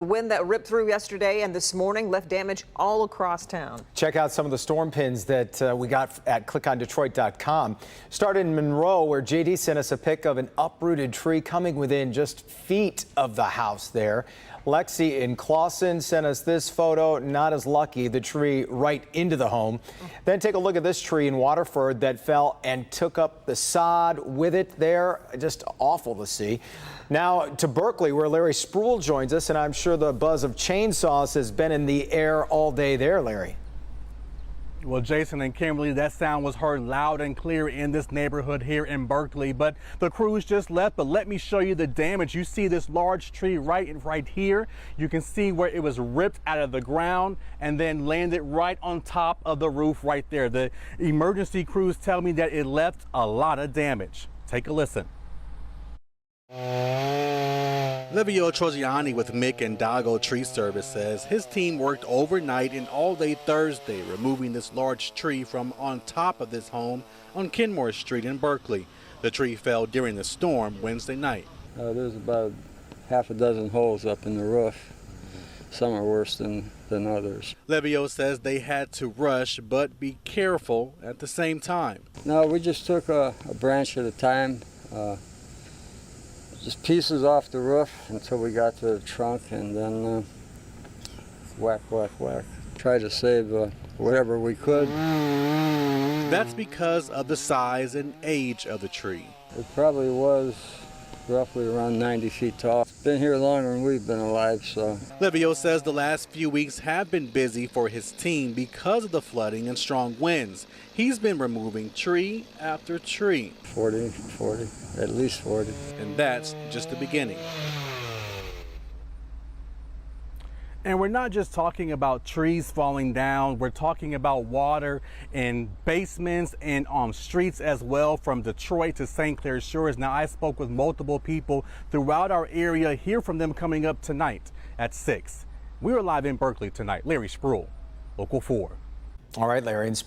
The wind that ripped through yesterday and this morning left damage all across town. Check out some of the storm pins that we got at clickondetroit.com. Started in Monroe, where JD sent us a pic of an uprooted tree coming within just feet of the house there. Lexi in Clawson sent us this photo. Not as lucky, the tree right into the home. Then take a look at this tree in Waterford that fell and took up the sod with it there. Just awful to see. Now to Berkeley, where Larry Spruill joins us, and I'm sure the buzz of chainsaws has been in the air all day there, Larry. Well, Jason and Kimberly, that sound was heard loud and clear in this neighborhood here in Berkeley, but the crews just left. But let me show you the damage. You see this large tree right here. You can see where it was ripped out of the ground and then landed right on top of the roof right there. The emergency crews tell me that it left a lot of damage. Take a listen. Livio Trogiani with Mick and Dago Tree Service says his team worked overnight and all day Thursday removing this large tree from on top of this home on Kenmore Street in Berkeley. The tree fell during the storm Wednesday night. There's about half a dozen holes up in the roof. Some are worse than others. Livio says they had to rush but be careful at the same time. No, we just took a branch at a time. Just pieces off the roof until we got to the trunk, and then whack, whack, whack. Try to save whatever we could. That's because of the size and age of the tree. It probably was roughly around 90 feet tall. It's been here longer than we've been alive, so. Livio says the last few weeks have been busy for his team because of the flooding and strong winds. He's been removing tree after tree. 40, at least 40. And that's just the beginning. And we're not just talking about trees falling down, we're talking about water in basements and on streets as well, from Detroit to St. Clair Shores. Now, I spoke with multiple people throughout our area. Hear from them coming up tonight at 6. We are live in Berkeley tonight. Larry Spruill, Local 4. All right, Larry.